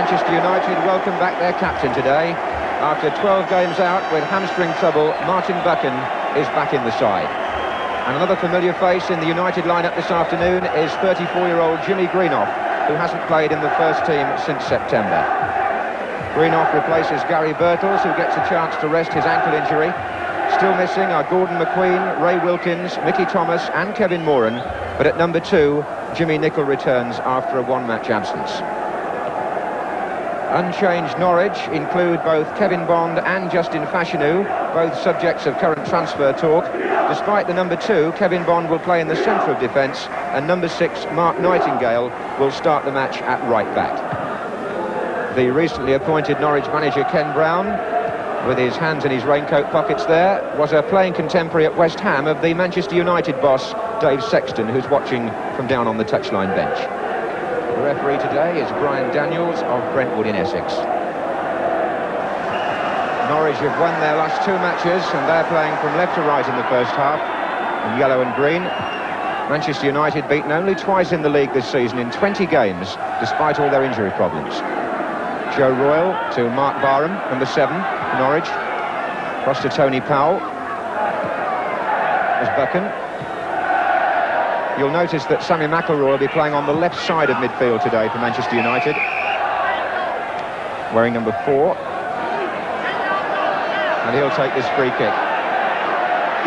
Manchester United welcome back their captain today. After 12 games out with hamstring trouble, Martin Buchan is back in the side. And another familiar face in the United lineup this afternoon is 34-year-old Jimmy Greenough, who hasn't played in the first team since September. Greenough replaces Gary Birtles, who gets a chance to rest his ankle injury. Still missing are Gordon McQueen, Ray Wilkins, Mickey Thomas and Kevin Moran. But at number 2, Jimmy Nicholl returns after a one-match absence. Unchanged Norwich include both Kevin Bond and Justin Fashanu, both subjects of current transfer talk. Despite the number 2, Kevin Bond will play in the centre of defence, and number 6, Mark Nightingale, will start the match at right back. The recently appointed Norwich manager Ken Brown, with his hands in his raincoat pockets there, was a playing contemporary at West Ham of the Manchester United boss Dave Sexton, who's watching from down on the touchline bench. The referee today is Brian Daniels of Brentwood in Essex. Norwich have won their last 2 matches and they're playing from left to right in the first half, in yellow and green. Manchester United beaten only twice in the league this season in 20 games, despite all their injury problems. Joe Royle to Mark Barham, number 7, Norwich. Across to Tony Powell. There's Buchan. You'll notice that Sammy McIlroy will be playing on the left side of midfield today for Manchester United, wearing number 4. And he'll take this free kick,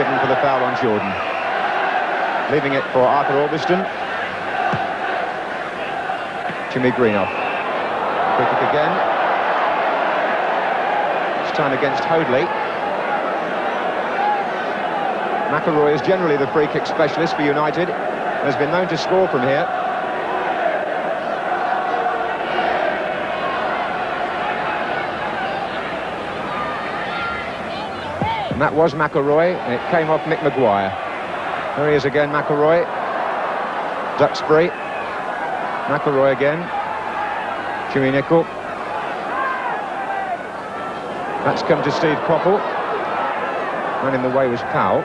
given for the foul on Jordan. Leaving it for Arthur Orbiston. Jimmy Greenough. Free kick again. This time against Hoadley. McIlroy is generally the free kick specialist for United. Has been known to score from here. And that was McIlroy, and it came off Mick Maguire. There he is again, McIlroy. Duxbury. McIlroy again. Jimmy Nicholl. That's come to Steve Coppell. Man in the way was Powell.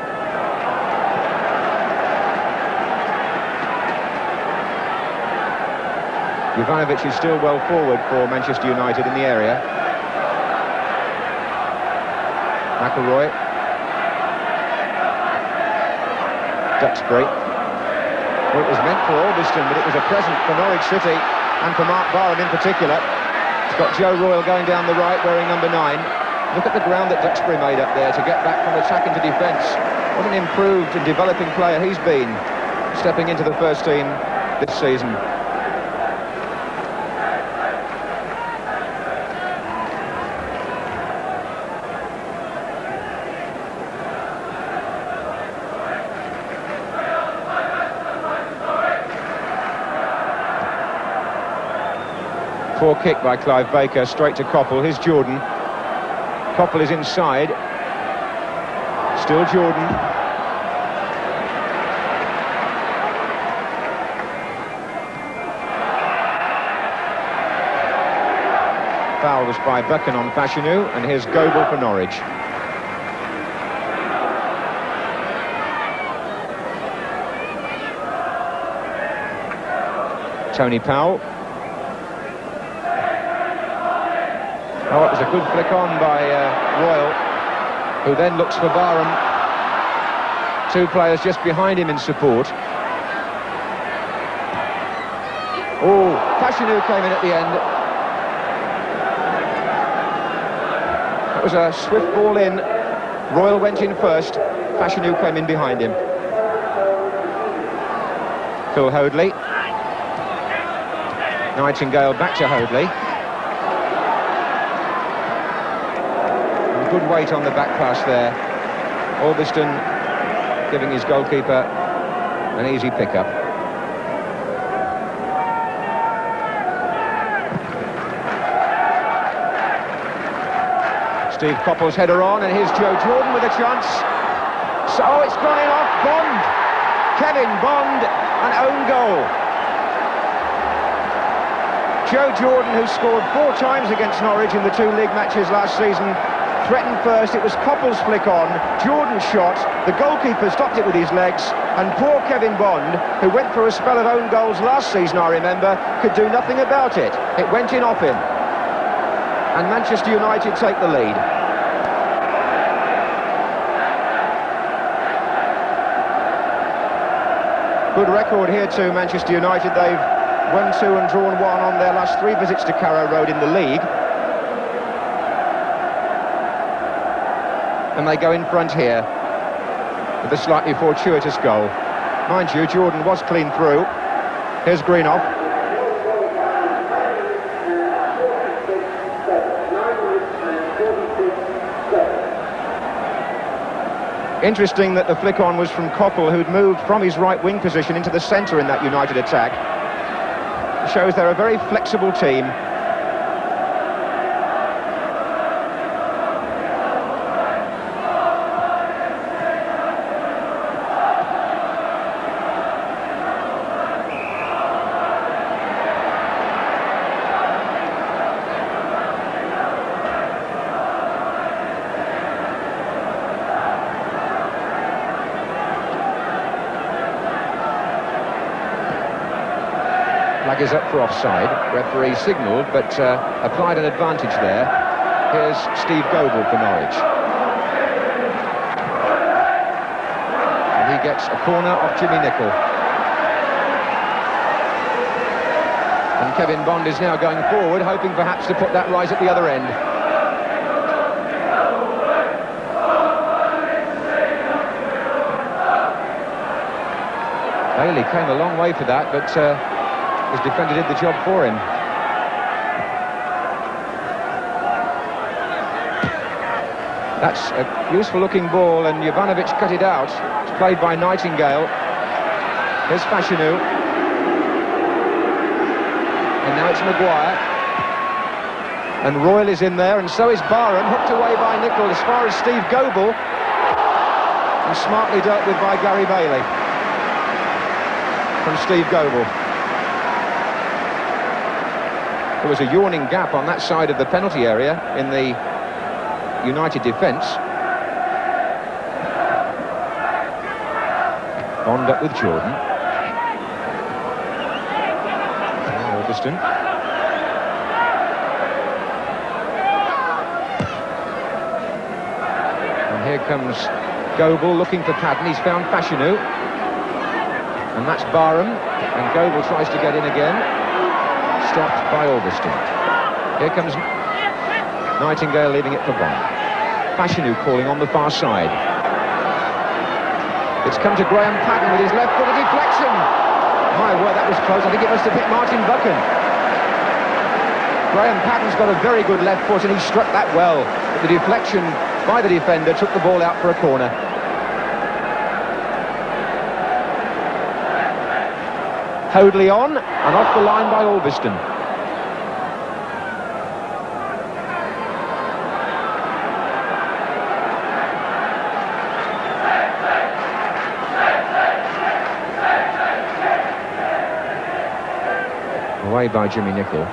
Ivanovic is still well forward for Manchester United in the area. McIlroy. Duxbury. Well, it was meant for Orbiston, but it was a present for Norwich City and for Mark Barham in particular. It's got Joe Royle going down the right, wearing number 9. Look at the ground that Duxbury made up there to get back from attack into defence. What an improved and developing player he's been, stepping into the first team this season. Poor kick by Clive Baker, straight to Coppell. Here's Jordan. Coppell is inside. Still Jordan. Foul was by Buchan on Fashanu, and here's Goebel for Norwich. Tony Powell. Oh, it was a good flick on by Royle, who then looks for Barham. 2 players just behind him in support. Oh, Fashanu came in at the end. That was a swift ball in. Royle went in first. Fashanu came in behind him. Phil Hoadley. Nightingale back to Hoadley. Good weight on the back pass there. Orbiston giving his goalkeeper an easy pickup. Steve Coppell's header on, and here's Joe Jordan with a chance. So it's gone in off Bond. Kevin Bond, an own goal. Joe Jordan, who scored 4 times against Norwich in the 2 league matches last season, threatened first. It was Coppell's flick on. Jordan shot. The goalkeeper stopped it with his legs. And poor Kevin Bond, who went through a spell of own goals last season, I remember, could do nothing about it. It went in off him. and Manchester United take the lead. Good record here to Manchester United. They've won 2 and drawn 1 on their last 3 visits to Carrow Road in the league. And they go in front here with a slightly fortuitous goal. Mind you, Jordan was clean through. Here's Greenoff. Interesting that the flick-on was from Coppell, who'd moved from his right wing position into the centre in that United attack. It shows they're a very flexible team. Flag is up for offside. Referee signalled, but applied an advantage there. Here's Steve Goble for Norwich. And he gets a corner off Jimmy Nicholl. And Kevin Bond is now going forward, hoping perhaps to put that right at the other end. Bailey came a long way for that, but his defender did the job for him. That's a useful-looking ball, and Jovanovic cut it out. It's played by Nightingale. Here's Fashanu. And now it's Maguire. And Royal is in there, and so is Barham, hooked away by Nicholl as far as Steve Goble. And smartly dealt with by Gary Bailey. From Steve Goble. There was a yawning gap on that side of the penalty area in the United defence. Bond up with Jordan. Alderston. And here comes Goble looking for Patton. He's found Fashanu. And that's Barham. And Goble tries to get in again. Stopped by Alderston. Here comes Nightingale, leaving it for Bond. Fashanu calling on the far side. It's come to Graham Patton with his left foot, a deflection. My word, that was close. I think it must have hit Martin Buchan. Graham Patton's got a very good left foot, and he struck that well. But the deflection by the defender took the ball out for a corner. Hoadley on, and off the line by Alderston. Away by Jimmy Nicholl.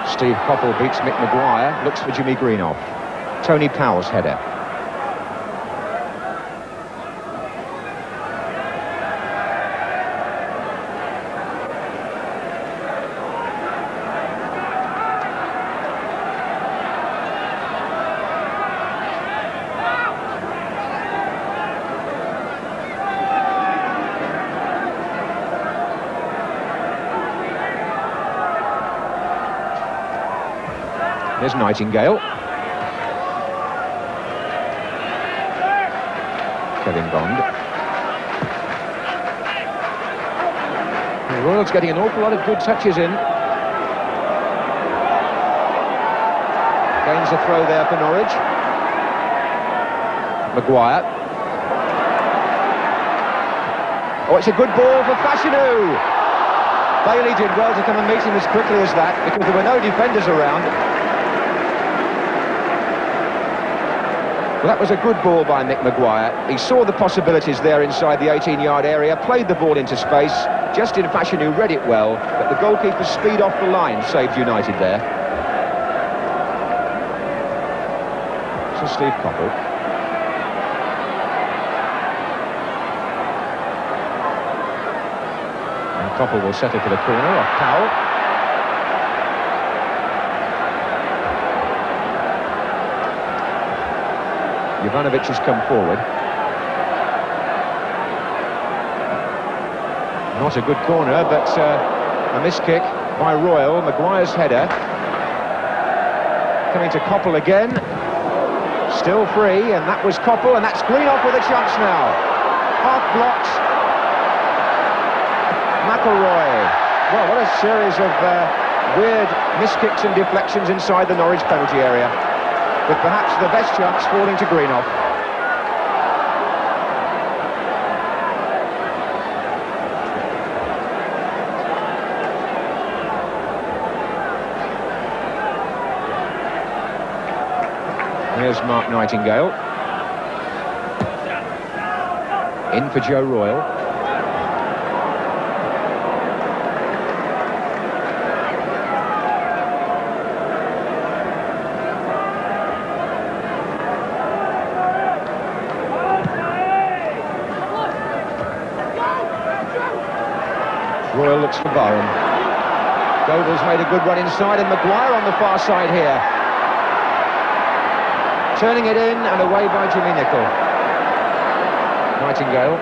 Steve Coppell beats Mick Maguire, looks for Jimmy Greenoff. Tony Powell's header. There's Nightingale. Kevin Bond. The Royals getting an awful lot of good touches in. Gains a throw there for Norwich. Maguire. Oh, it's a good ball for Fashanu. Bailey did well to come and meet him as quickly as that, because there were no defenders around. Well, that was a good ball by Mick Maguire. He saw the possibilities there inside the 18-yard area, played the ball into space. Justin Fashanu read it well, but the goalkeeper's speed off the line saved United there. So Steve Coppell. And Coppell will settle for the corner off Powell. Jovanovic has come forward. Not a good corner, but a missed kick by Royal. Maguire's header. Coming to Koppel again. Still free, and that was Koppel, and that's Greenoff with a chance now. Half blocked. McElroy. Well, what a series of weird missed kicks and deflections inside the Norwich penalty area, with perhaps the best chance falling to Greenoff. Here's Mark Nightingale. In for Joe Royal. Royal looks for Byron. Goebel's made a good run inside, and Maguire on the far side here. Turning it in and away by Jimmy Nicholl. Nightingale.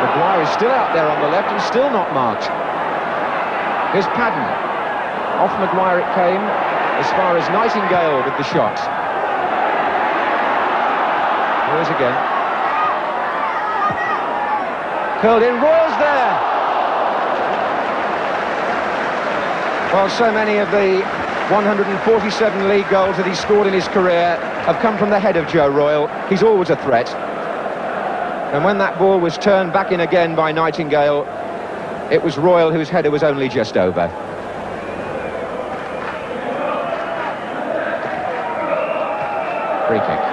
Maguire is still out there on the left and still not marked. Here's Padden. Off Maguire it came, as far as Nightingale with the shot. Here's again. Curled in, Royal's there! Well, so many of the 147 league goals that he's scored in his career have come from the head of Joe Royal. He's always a threat. And when that ball was turned back in again by Nightingale, it was Royal whose header was only just over. Free kick.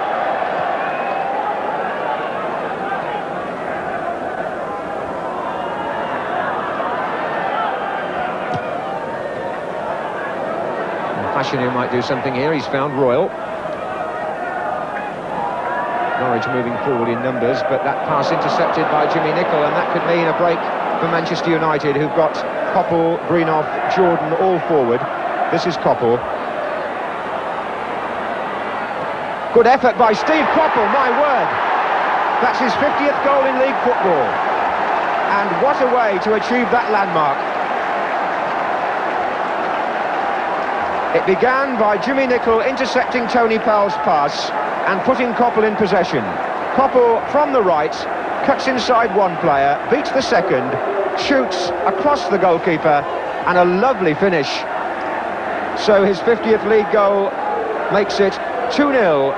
Who might do something here. He's found Royal. Norwich moving forward in numbers, but that pass intercepted by Jimmy Nicholl, and that could mean a break for Manchester United, who've got Koppel, Greenoff, Jordan all forward. This is Koppel. Good effort by Steve Koppel, my word. That's his 50th goal in league football. And what a way to achieve that landmark. It began by Jimmy Nicholl intercepting Tony Powell's pass and putting Koppel in possession. Koppel from the right, cuts inside one player, beats the second, shoots across the goalkeeper, and a lovely finish. So his 50th league goal makes it 2-0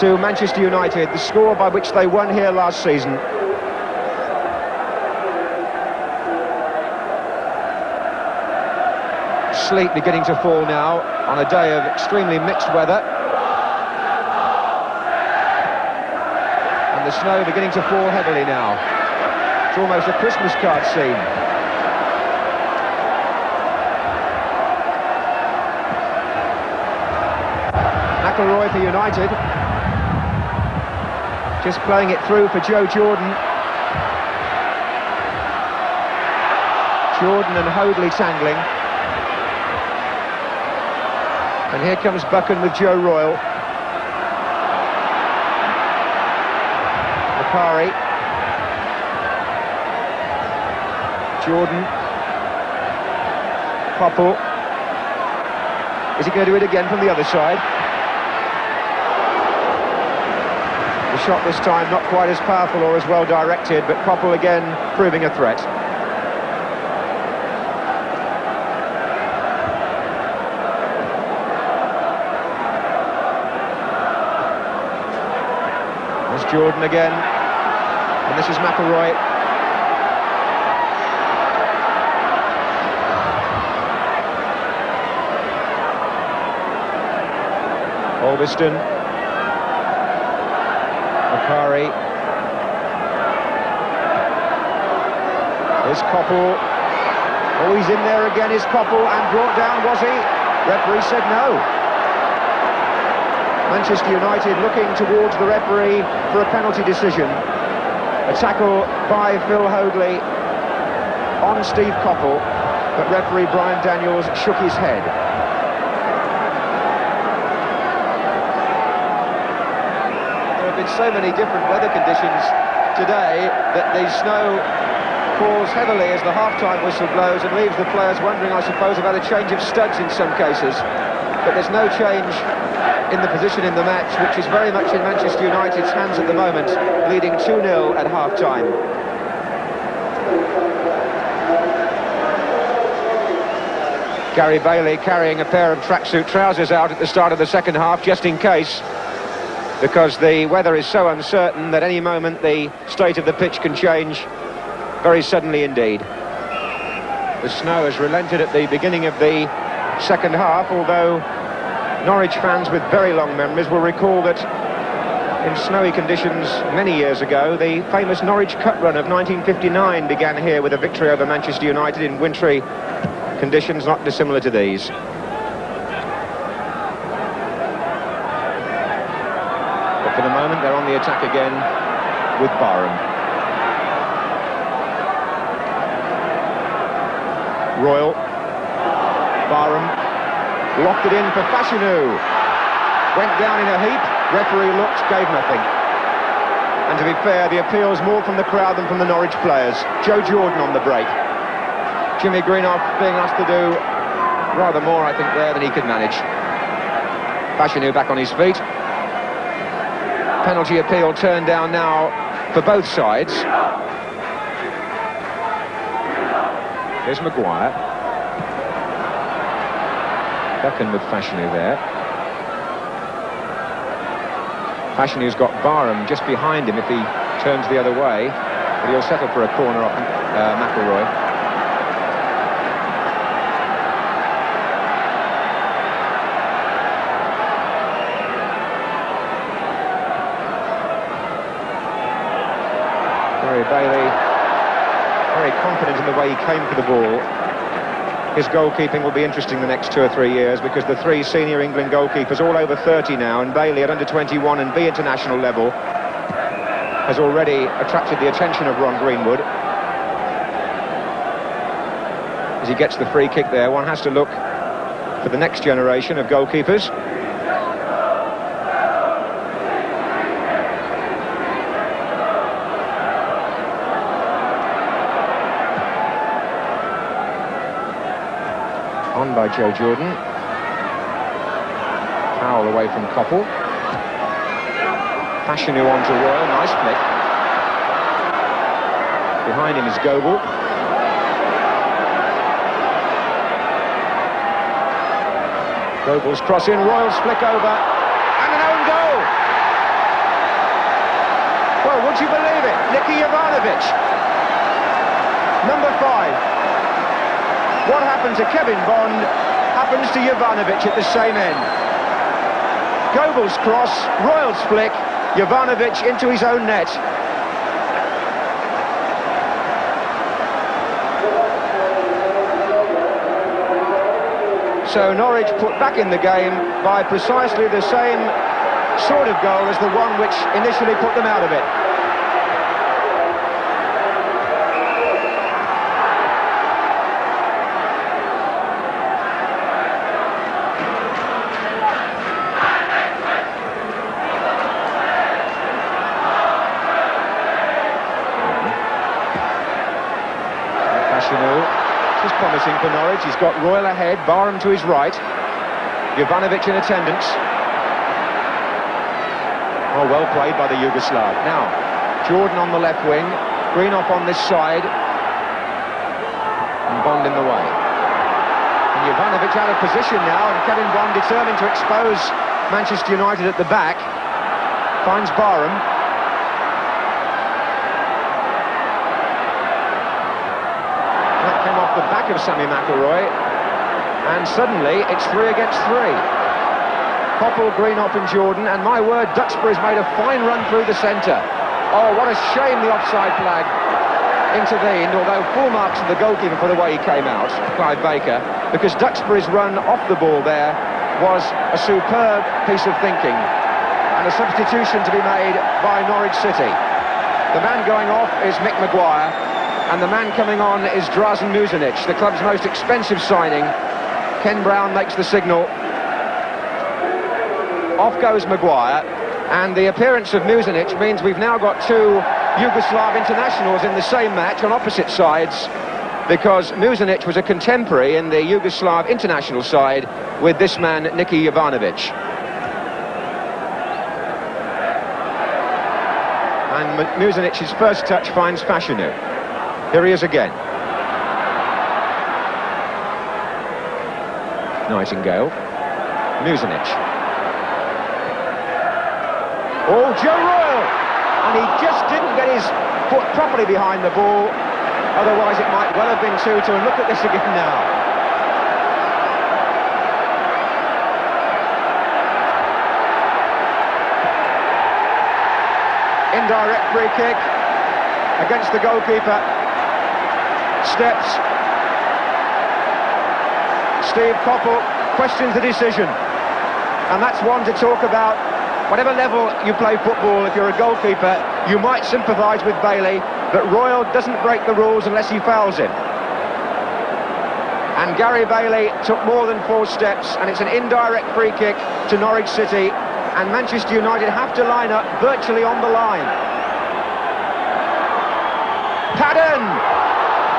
to Manchester United, the score by which they won here last season. Sleet beginning to fall now on a day of extremely mixed weather, and the snow beginning to fall heavily now. It's almost a Christmas card scene. McElroy for United, just playing it through for Joe Jordan. Jordan and Hoadley tangling. And here comes Buchan with Joe Royal. Macari. Jordan. Koppel. Is he going to do it again from the other side? The shot this time not quite as powerful or as well directed, but Koppel again proving a threat. Jordan again, and this is McElroy. Alveston. Macari. Here's Koppel. Oh, he's in there again, is Koppel, and brought down, was he? Referee said no. Manchester United looking towards the referee for a penalty decision. A tackle by Phil Hoadley on Steve Koppel, but referee Brian Daniels shook his head. been so many different weather conditions today that the snow falls heavily as the half-time whistle blows and leaves the players wondering, I suppose, about a change of studs in some cases. But there's no change in the position in the match, which is very much in Manchester United's hands at the moment, leading 2-0 at half-time. Gary Bailey carrying a pair of tracksuit trousers out at the start of the second half, just in case, because the weather is so uncertain that any moment the state of the pitch can change very suddenly indeed. The snow has relented at the beginning of the second half, although Norwich fans with very long memories will recall that in snowy conditions many years ago, the famous Norwich Cup run of 1959 began here with a victory over Manchester United in wintry conditions not dissimilar to these. But for the moment, they're on the attack again with Barham. Royal. Barham locked it in for Fashanu. Went down in a heap. Referee looked, gave nothing. And to be fair, the appeals more from the crowd than from the Norwich players. Joe Jordan on the break. Jimmy Greenough being asked to do rather more, I think, there than he could manage. Fashanu back on his feet. Penalty appeal turned down now for both sides. Here's Maguire. Beckham with Fashanu there. Fashanu's got Barham just behind him if he turns the other way, but he'll settle for a corner off McElroy. Gary Bailey, very confident in the way he came for the ball. His goalkeeping will be interesting the next 2 or 3 years, because the three senior England goalkeepers, all over 30 now, and Bailey at under 21 and B international level, has already attracted the attention of Ron Greenwood. As he gets the free kick there, one has to look for the next generation of goalkeepers. On by Joe Jordan. Foul away from Koppel. Fashanu on to Royal, nice flick. Behind him is Goebel. Goebel's cross in, Royal's flick over, and an own goal! Well, would you believe it? Niki Jovanovic, number 5. What happened to Kevin Bond happens to Jovanovic at the same end. Goebel's cross, Royal's flick, Jovanovic into his own net. So Norwich put back in the game by precisely the same sort of goal as the one which initially put them out of it. This is promising for Norwich. He's got Royal ahead, Barham to his right, Jovanovic in attendance. Oh, well played by the Yugoslav. Now, Jordan on the left wing, Greenough on this side, and Bond in the way. And Jovanovic out of position now, and Kevin Bond determined to expose Manchester United at the back. Finds Barham. Came off the back of Sammy McElroy, and suddenly it's 3 against 3. Koppel, Greenough and Jordan, and my word, Duxbury's made a fine run through the centre. Oh, what a shame the offside flag intervened, although full marks to the goalkeeper for the way he came out, Clive Baker, because Duxbury's run off the ball there was a superb piece of thinking, and a substitution to be made by Norwich City. The man going off is Mick Maguire, and the man coming on is Drazen Muzinic, the club's most expensive signing. Ken Brown makes the signal. Off goes Maguire. And the appearance of Muzinic means we've now got two Yugoslav internationals in the same match on opposite sides, because Muzinic was a contemporary in the Yugoslav international side with this man, Niki Jovanovic. And Muzinic's first touch finds Fashanu. Here he is again. Nightingale. Muzinic. Oh, Joe Royle! And he just didn't get his foot properly behind the ball. Otherwise it might well have been 2-2. And look at this again now. Indirect free kick against the goalkeeper. Steps. Steve Coppell questions the decision. And that's one to talk about. Whatever level you play football, if you're a goalkeeper, you might sympathise with Bailey, but Royle doesn't break the rules unless he fouls him. And Gary Bailey took more than 4 steps, and it's an indirect free kick to Norwich City, and Manchester United have to line up virtually on the line. Padden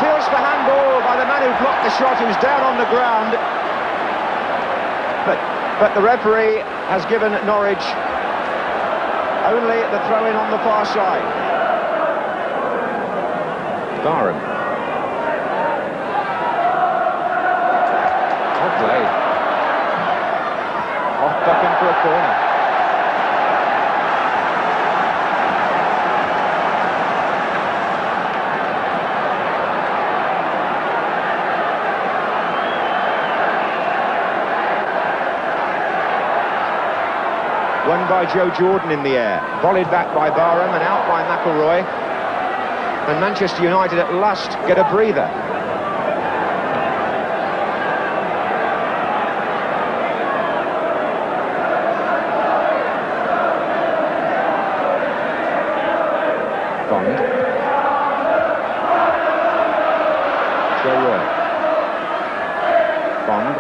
feels for handball by the man who blocked the shot, who's down on the ground. But the referee has given Norwich only the throw-in on the far side. Barham. Well played. Off Buchan for a corner. Won by Joe Jordan in the air, volleyed back by Barham and out by McElroy. And Manchester United at last get a breather. Bond. Joe Royle. Bond.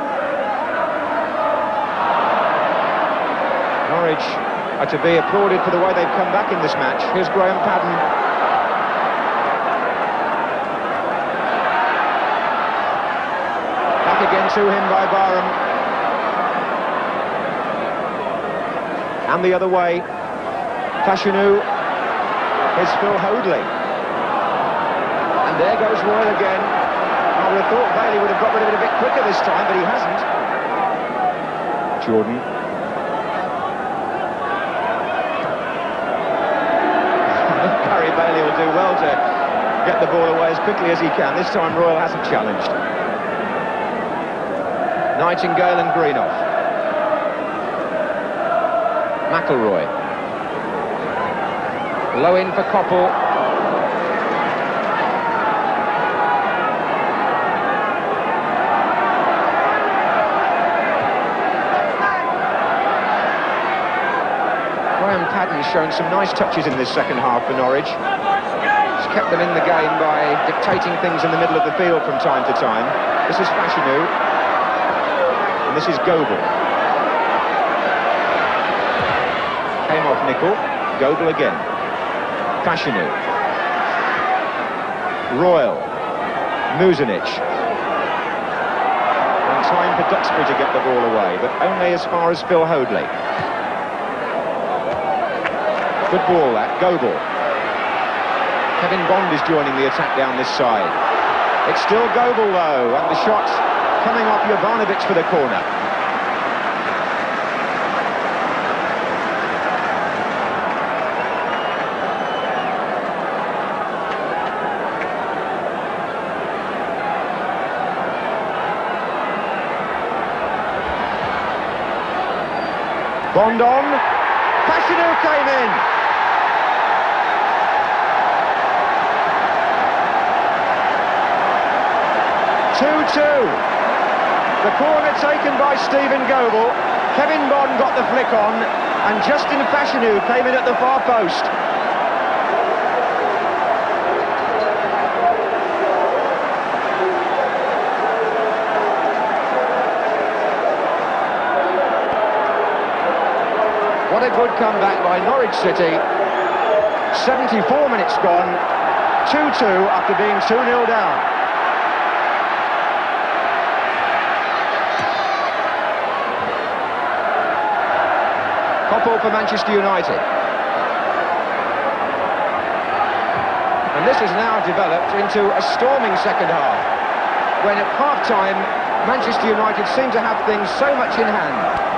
Norwich are to be applauded for the way they've come back in this match. Here's Graham Padden. Back again to him by Barham. And the other way. Fashanu. Here's Phil Hoadley. And there goes Royle again. I would have thought Bailey would have got rid of it a bit quicker this time, but he hasn't. Jordan. Bailey will do well to get the ball away as quickly as he can. This time Royle hasn't challenged. Nightingale and Greenoff. McElroy. Low in for Coppell. Graham Padden's shown some nice touches in this second half for Norwich. He's kept them in the game by dictating things in the middle of the field from time to time. This is Fashanu. And this is Goebel. Came off Nicol. Goebel again. Fashanu. Royle. Muzinic. And time for Duxbury to get the ball away, but only as far as Phil Hoadley. Good ball, that. Goebel. Kevin Bond is joining the attack down this side. It's still Goebel, though, and the shot coming off Jovanovic for the corner. Bond on. Fashanu came in. 2-2. The corner taken by Stephen Goebel. Kevin Bond got the flick on, and Justin Fashanu came in at the far post. What What a good comeback by Norwich City. 74 minutes gone, 2-2 after being 2-0 down. Koppel for Manchester United. And this has now developed into a storming second half, when at half-time Manchester United seem to have things so much in hand.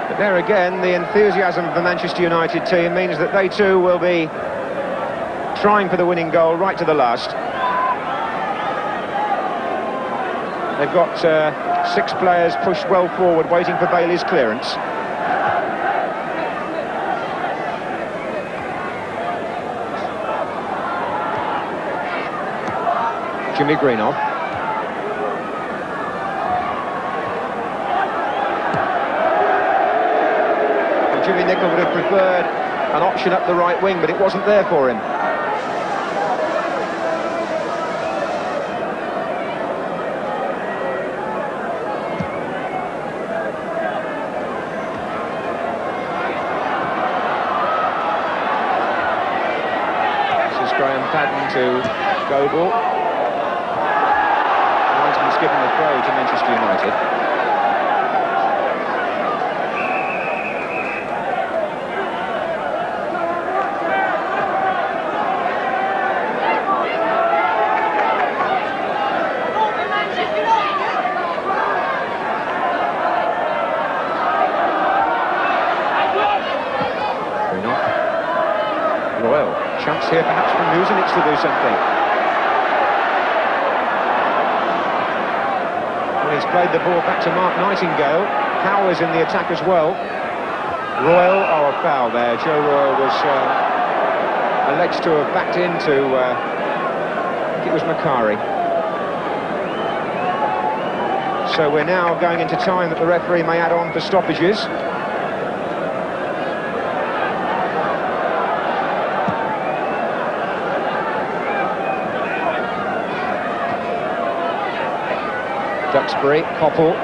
But there again, the enthusiasm of the Manchester United team means that they too will be trying for the winning goal right to the last. They've got 6 players pushed well forward, waiting for Bailey's clearance. Jimmy Greenoff. And Jimmy Nicholl would have preferred an option up the right wing, but it wasn't there for him. Padden to Goebel. Linesman's given the throw to Manchester United. Royal, chance here perhaps for Nuzic to do something. Well, he's played the ball back to Mark Nightingale. Powers in the attack as well. Royal, oh, a foul there. Joe Royal was alleged to have backed into, I think it was Macari. So we're now going into time that the referee may add on for stoppages. Duxbury, Koppel.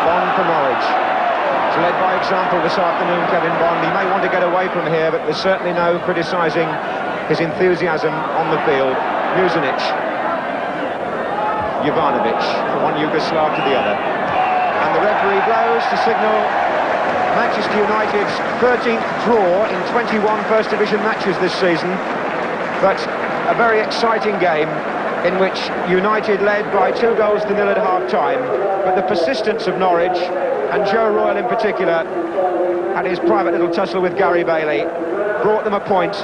Bond for Norwich. He's led by example this afternoon, Kevin Bond. He may want to get away from here, but there's certainly no criticising his enthusiasm on the field. Nuzic. Jovanovic, from one Yugoslav to the other. And the referee blows to signal Manchester United's 13th draw in 21 First Division matches this season. But a very exciting game, in which United led by 2 goals to nil at half-time, but the persistence of Norwich, and Joe Royal in particular, had his private little tussle with Gary Bailey, brought them a point